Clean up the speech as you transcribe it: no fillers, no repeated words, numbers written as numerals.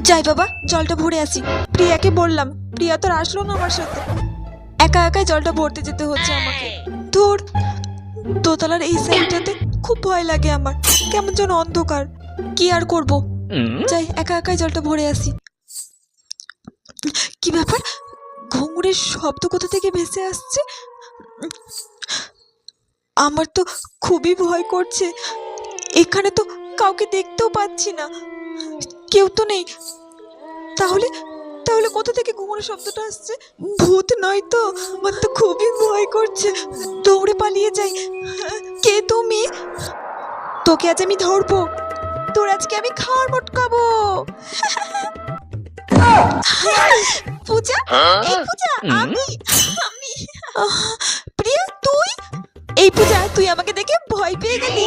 যাই বাবা, জলটা ভরে আসি। প্রিয়াকে বললাম, প্রিয়া তো আর আসলো না আমার সাথে। একা একাই জলটা ভরতে যেতে হচ্ছে আমাকে। ধুর, দোতলার এই সাইডটাতে খুব ভয় লাগে আমার, কেমন যেন অন্ধকার। কি আর করব, যাই একা একাই জলটা ভরে আসি। কি ব্যাপার, ঘুঙুরের শব্দ কোথা থেকে ভেসে আসছে? আমার তো খুবই ভয় করছে। এখানে তো কাউকে দেখতেও পাচ্ছি না, কেউ তো নেই। তাহলে তাহলে কোথা থেকে ঘুঙুরের শব্দটা আসছে? ভূত নয় তো? আমার তো খুবই ভয় করছে, দৌড়ে পালিয়ে যাই। কে তুমি? তোকে আজ আমি ধরবো, তোর আজকে আমি খাওয়ার মটকাবো। পূজা, এই পূজা, আমি আমি প্রিয়া, তুই? এই পূজা, তুই আমাকে দেখে ভয় পেয়ে গেলি?